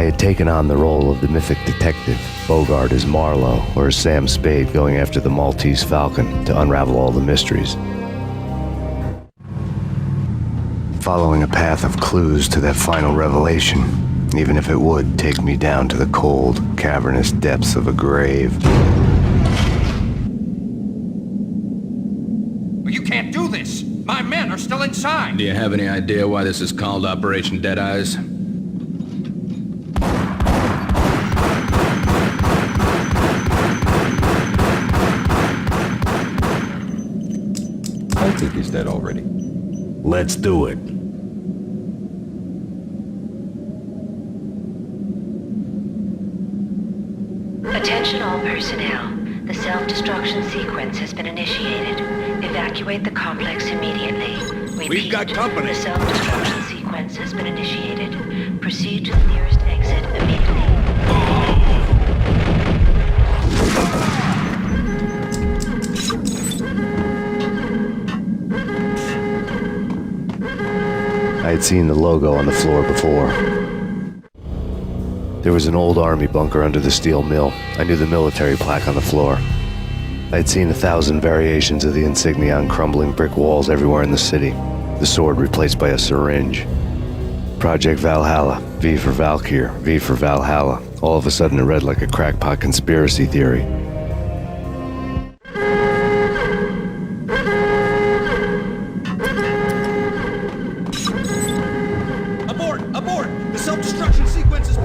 I had taken on the role of the mythic detective, Bogart as Marlowe, or as Sam Spade going after the Maltese Falcon to unravel all the mysteries. Following a path of clues to that final revelation, even if it would take me down to the cold, cavernous depths of a grave. You can't do this! My men are still inside! Do you have any idea why this is called Operation Dead Eyes? I think he's dead already. Let's do it. Attention all personnel. The self-destruction sequence has been initiated. Evacuate the complex immediately. Repeat, We've got company. The self-destruction sequence has been initiated. Proceed to the nearest exit immediately. I had seen the logo on the floor before. There was an old army bunker under the steel mill. I knew the military plaque on the floor. I had seen 1,000 variations of the insignia on crumbling brick walls everywhere in the city. The sword replaced by a syringe. Project Valhalla, V for Valkyr, V for Valhalla. All of a sudden it read like a crackpot conspiracy theory. Abort! Abort! The self-destruction sequence is...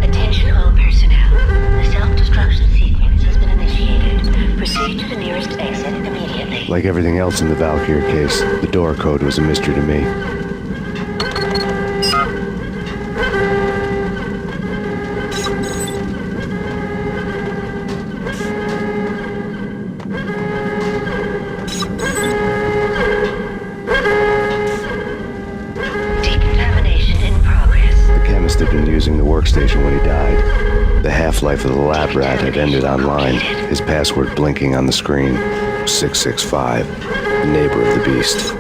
Attention all personnel. The self-destruction sequence has been initiated. Proceed to the nearest exit immediately. Like everything else in the Valkyr case, the door code was a mystery to me. Decontamination in progress. The chemist had been using the workstation when he died. The half-life of the lab rat had ended online, his password blinking on the screen. 665, the neighbor of the beast.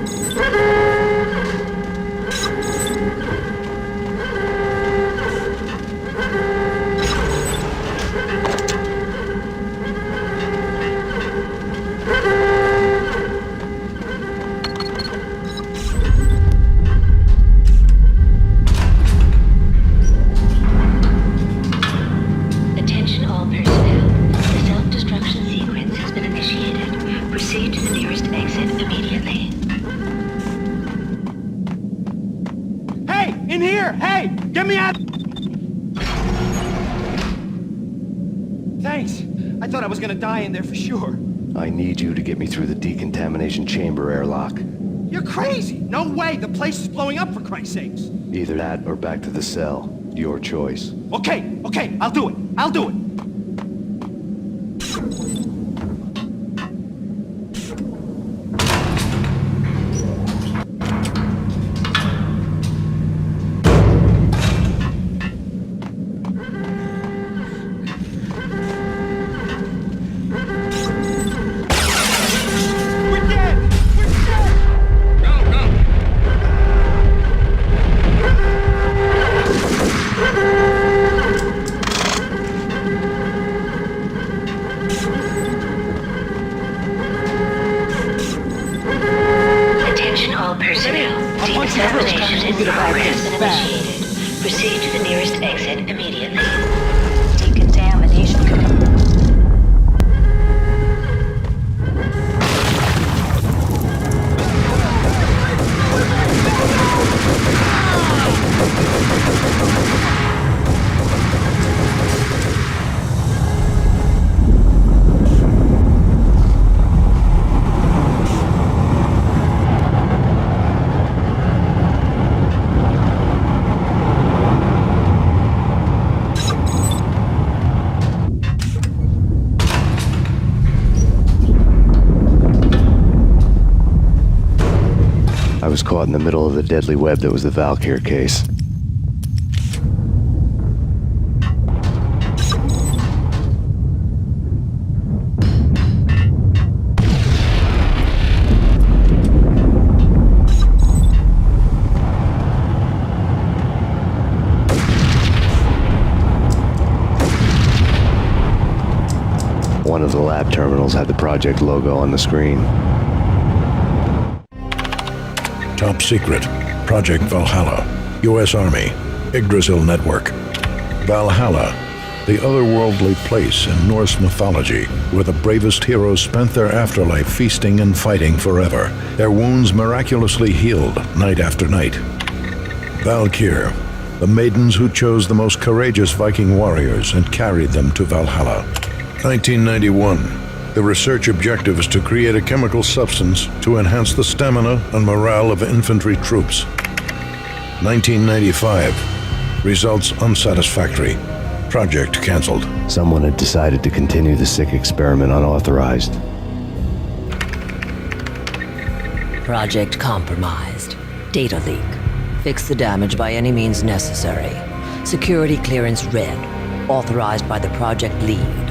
Attention all personnel. The self-destruction sequence has been initiated. Proceed to the nearest exit immediately. Hey! In here! Hey! Get me out! Thanks. I thought I was gonna die in there for sure. I need you to get me through the decontamination chamber airlock. You're crazy! No way! The place is blowing up, for Christ's sakes! Either that or back to the cell. Your choice. Okay, okay, I'll do it. I'll do it. We're dead! We're dead! Go, go! Attention all personnel. Decontamination in progress has been initiated. Proceed to the nearest exit immediately. Decontamination. I was caught in the middle of the deadly web that was the Valkyr case. One of the lab terminals had the project logo on the screen. Top secret. Project Valhalla. U.S. Army. Yggdrasil Network. Valhalla, the otherworldly place in Norse mythology where the bravest heroes spent their afterlife feasting and fighting forever, their wounds miraculously healed night after night. Valkyr, the maidens who chose the most courageous Viking warriors and carried them to Valhalla. 1991. The research objective is to create a chemical substance to enhance the stamina and morale of infantry troops. 1995. Results unsatisfactory. Project canceled. Someone had decided to continue the sick experiment unauthorized. Project compromised. Data leak. Fix the damage by any means necessary. Security clearance red. Authorized by the project lead.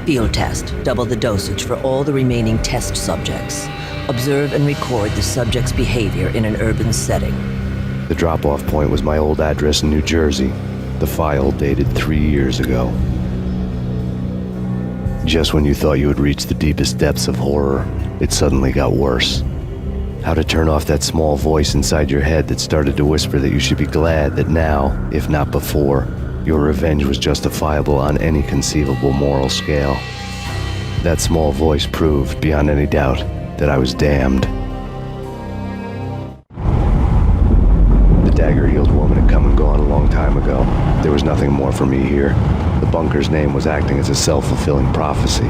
Field test. Double the dosage for all the remaining test subjects. Observe and record the subject's behavior in an urban setting. The drop-off point was my old address in New Jersey. The file dated 3 years ago. Just when you thought you had reached the deepest depths of horror, it suddenly got worse. How to turn off that small voice inside your head that started to whisper that you should be glad that now, if not before, your revenge was justifiable on any conceivable moral scale. That small voice proved, beyond any doubt, that I was damned. The dagger-heeled woman had come and gone a long time ago. There was nothing more for me here. The bunker's name was acting as a self-fulfilling prophecy.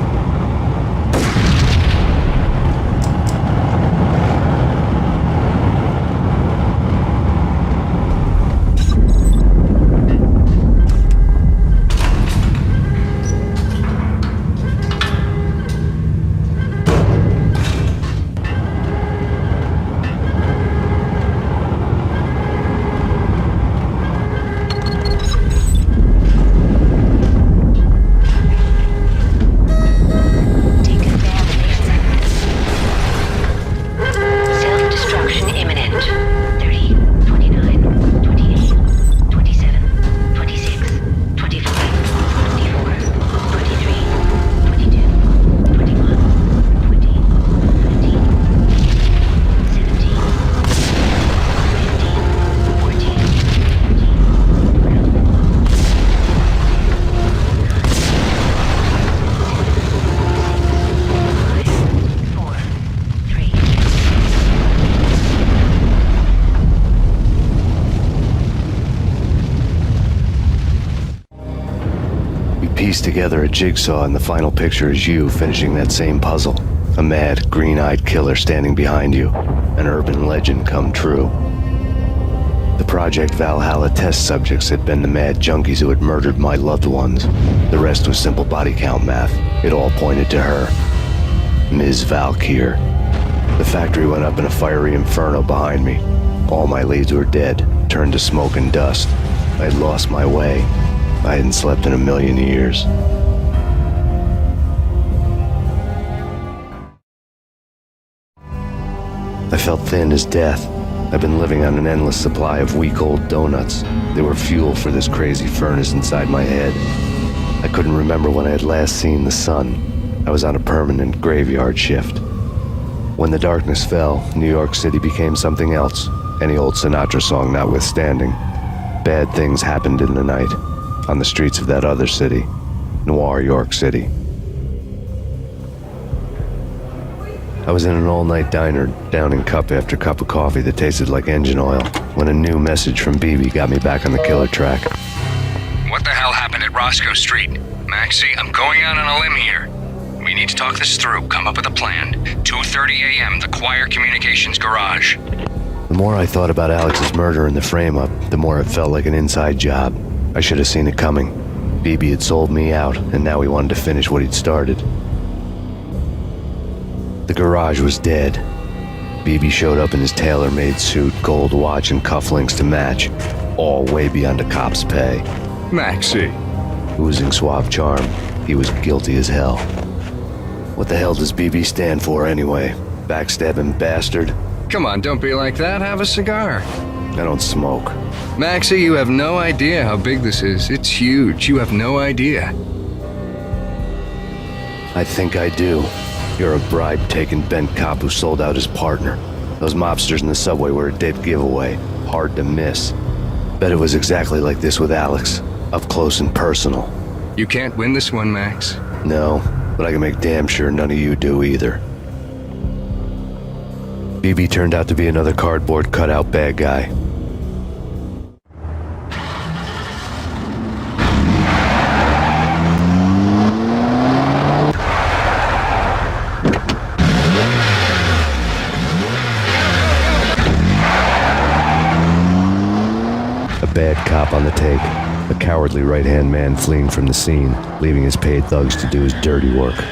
Piece together a jigsaw, and the final picture is you finishing that same puzzle. A mad, green-eyed killer standing behind you. An urban legend come true. The Project Valhalla test subjects had been the mad junkies who had murdered my loved ones. The rest was simple body count math. It all pointed to her. Ms. Valkyr. The factory went up in a fiery inferno behind me. All my leads were dead, turned to smoke and dust. I had lost my way. I hadn't slept in a million years. I felt thin as death. I've been living on an endless supply of week-old donuts. They were fuel for this crazy furnace inside my head. I couldn't remember when I had last seen the sun. I was on a permanent graveyard shift. When the darkness fell, New York City became something else, any old Sinatra song notwithstanding. Bad things happened in the night. On the streets of that other city, Noir York City. I was in an all-night diner, downing cup after cup of coffee that tasted like engine oil, when a new message from BB got me back on the killer track. What the hell happened at Roscoe Street? Maxie, I'm going out on a limb here. We need to talk this through, come up with a plan. 2:30 a.m., the Choir Communications Garage. The more I thought about Alex's murder and the frame-up, the more it felt like an inside job. I should have seen it coming. BB had sold me out, and now he wanted to finish what he'd started. The garage was dead. BB showed up in his tailor-made suit, gold watch, and cufflinks to match, all way beyond a cop's pay. Maxie. Oozing suave charm, he was guilty as hell. What the hell does BB stand for anyway? Backstabbing bastard? Come on, don't be like that. Have a cigar. I don't smoke. Maxie, you have no idea how big this is. It's huge. You have no idea. I think I do. You're a bribe-taking bent cop who sold out his partner. Those mobsters in the subway were a dead giveaway. Hard to miss. Bet it was exactly like this with Alex. Up close and personal. You can't win this one, Max. No, but I can make damn sure none of you do either. BB turned out to be another cardboard cutout bad guy. A bad cop on the take. A cowardly right-hand man fleeing from the scene, leaving his paid thugs to do his dirty work.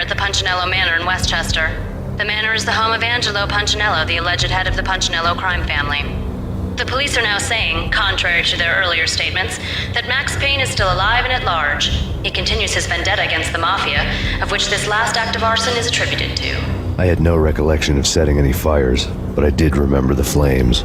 at the Punchinello Manor in Westchester. The manor is the home of Angelo Punchinello, the alleged head of the Punchinello crime family. The police are now saying, contrary to their earlier statements, that Max Payne is still alive and at large. He continues his vendetta against the Mafia, of which this last act of arson is attributed to. I had no recollection of setting any fires, but I did remember the flames.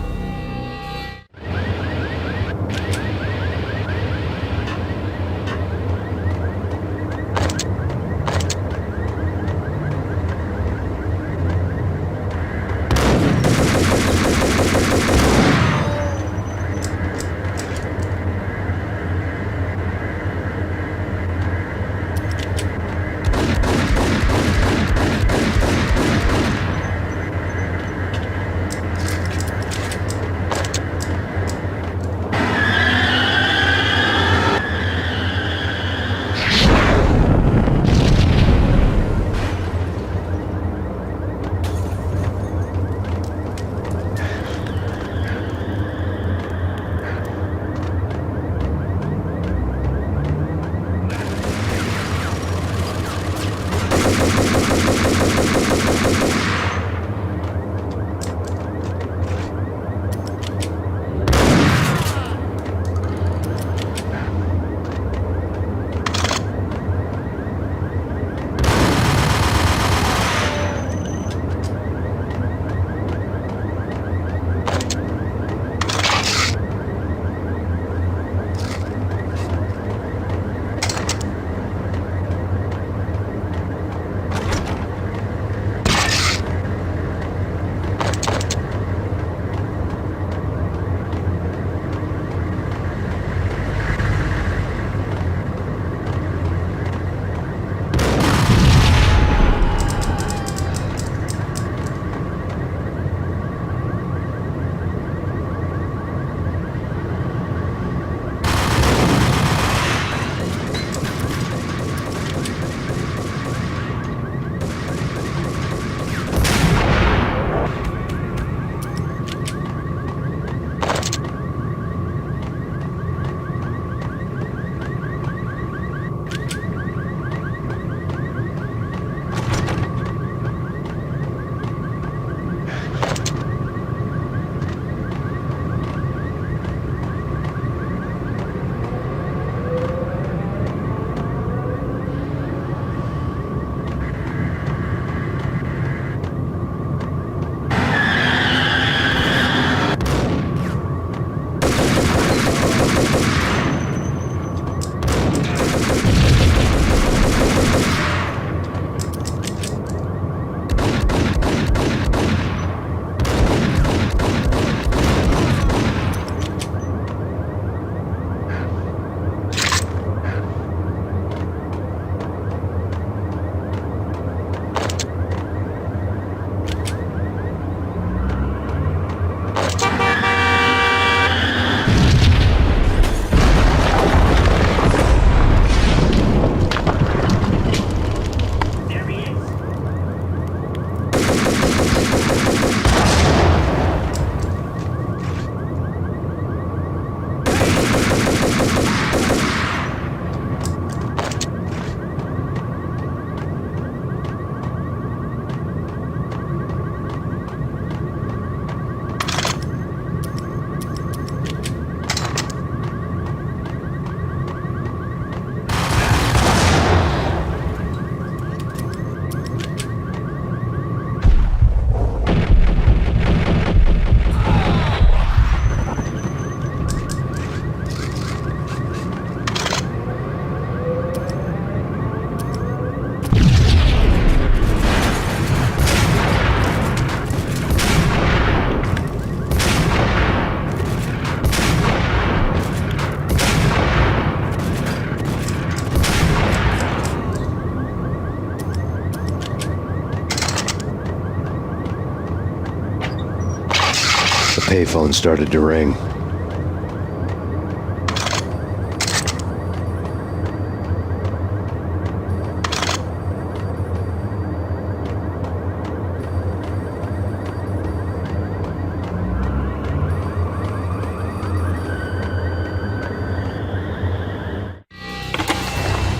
Payphone started to ring.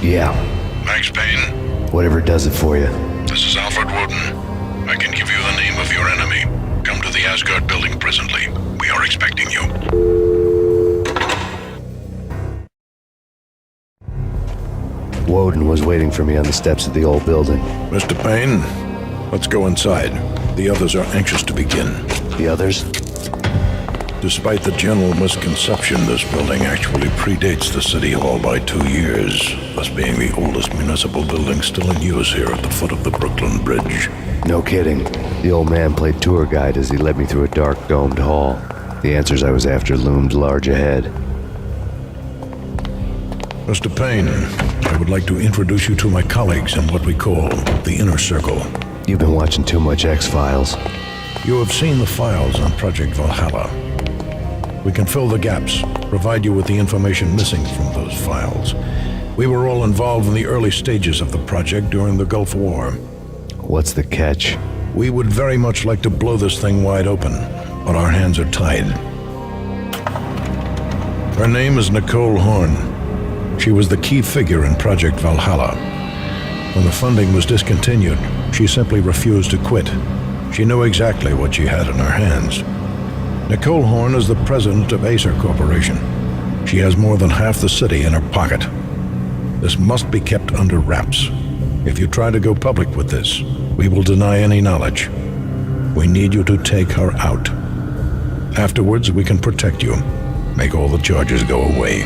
Yeah. Max Payne, Whatever does it for you. This is Alfred Woden. I can give you the name of your enemy. Come to the Asgard building presently. We are expecting you. Woden was waiting for me on the steps of the old building. Mr. Payne, let's go inside. The others are anxious to begin. The others? Despite the general misconception, this building actually predates the City Hall by 2 years, thus being the oldest municipal building still in use here at the foot of the Brooklyn Bridge. No kidding. The old man played tour guide as he led me through a dark, domed hall. The answers I was after loomed large ahead. Mr. Payne, I would like to introduce you to my colleagues in what we call the Inner Circle. You've been watching too much X-Files. You have seen the files on Project Valhalla. We can fill the gaps, provide you with the information missing from those files. We were all involved in the early stages of the project during the Gulf War. What's the catch? We would very much like to blow this thing wide open, but our hands are tied. Her name is Nicole Horn. She was the key figure in Project Valhalla. When the funding was discontinued, she simply refused to quit. She knew exactly what she had in her hands. Nicole Horn is the president of Acer Corporation. She has more than half the city in her pocket. This must be kept under wraps. If you try to go public with this, we will deny any knowledge. We need you to take her out. Afterwards, we can protect you. Make all the charges go away.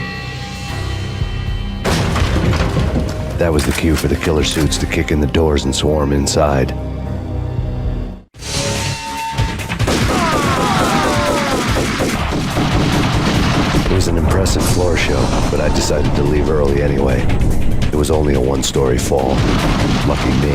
That was the cue for the killer suits to kick in the doors and swarm inside. It was an impressive floor show, but I decided to leave early anyway. It was only a one-story fall. Lucky me.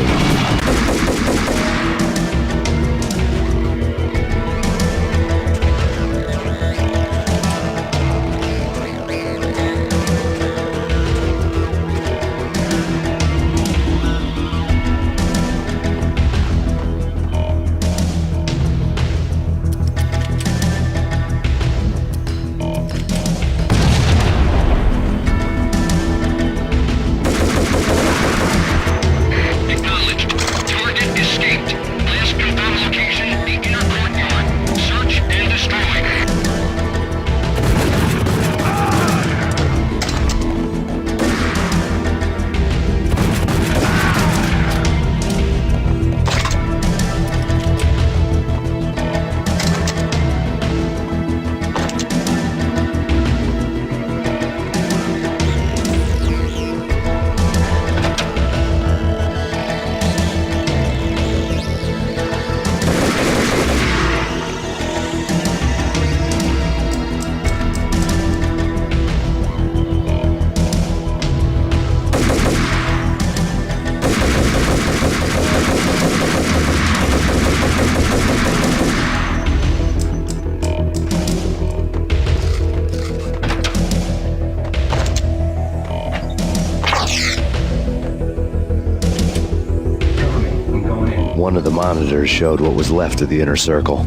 One of the monitors showed what was left of the Inner Circle.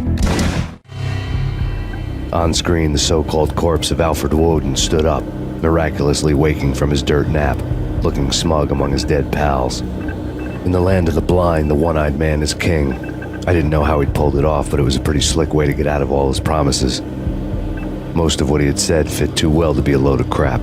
On screen, the so-called corpse of Alfred Woden stood up, miraculously waking from his dirt nap, looking smug among his dead pals. In the land of the blind, the one-eyed man is king. I didn't know how he'd pulled it off, but it was a pretty slick way to get out of all his promises. Most of what he had said fit too well to be a load of crap.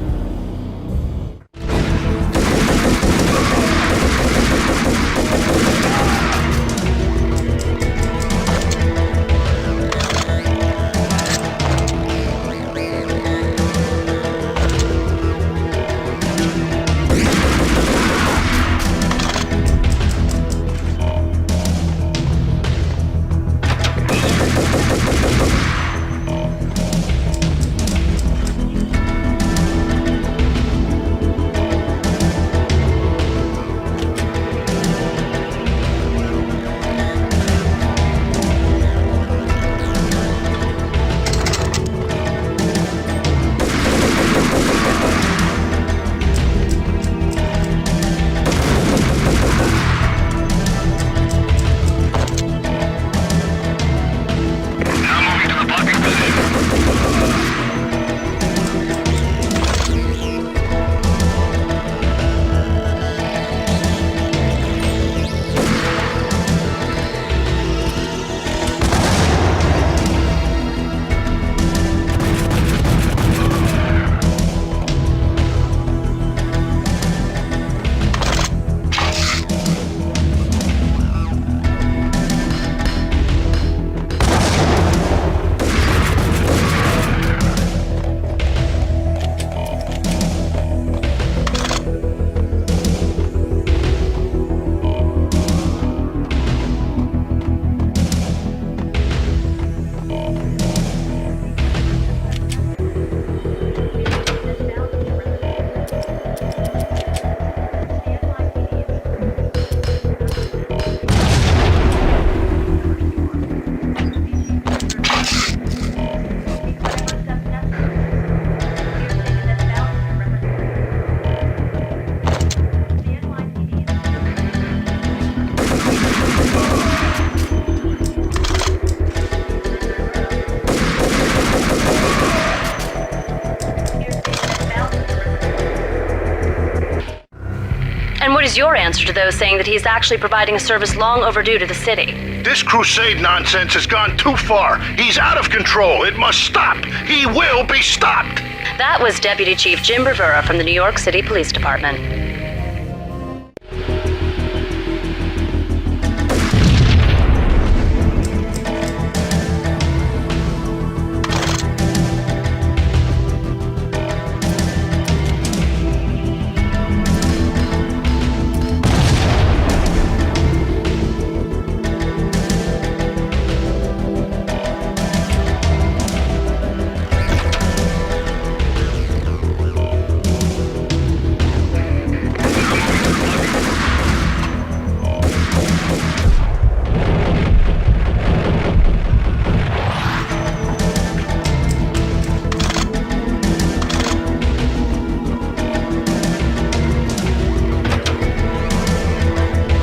What is your answer to those saying that he's actually providing a service long overdue to the city? This crusade nonsense has gone too far. He's out of control. It must stop. He will be stopped. That was Deputy Chief Jim Rivera from the New York City Police Department.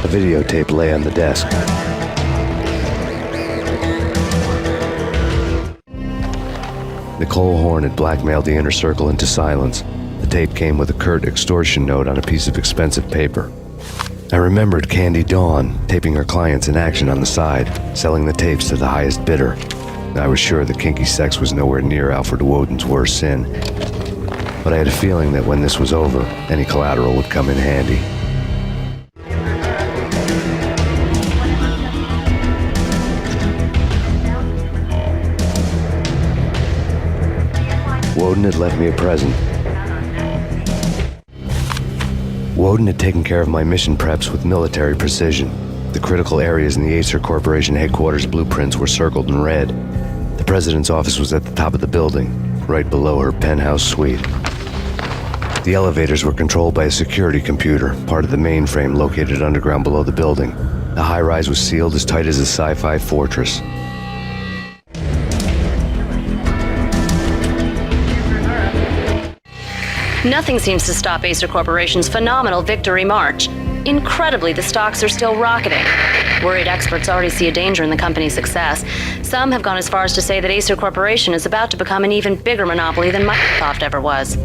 A videotape lay on the desk. Nicole Horn had blackmailed the inner circle into silence. The tape came with a curt extortion note on a piece of expensive paper. I remembered Candy Dawn taping her clients in action on the side, selling the tapes to the highest bidder. I was sure that kinky sex was nowhere near Alfred Woden's worst sin, but I had a feeling that when this was over, any collateral would come in handy. Woden had left me a present. Woden had taken care of my mission preps with military precision. The critical areas in the Acer Corporation headquarters blueprints were circled in red. The president's office was at the top of the building, right below her penthouse suite. The elevators were controlled by a security computer, part of the mainframe located underground below the building. The high-rise was sealed as tight as a sci-fi fortress. Nothing seems to stop Acer Corporation's phenomenal victory march. Incredibly, the stocks are still rocketing. Worried experts already see a danger in the company's success. Some have gone as far as to say that Acer Corporation is about to become an even bigger monopoly than Microsoft ever was.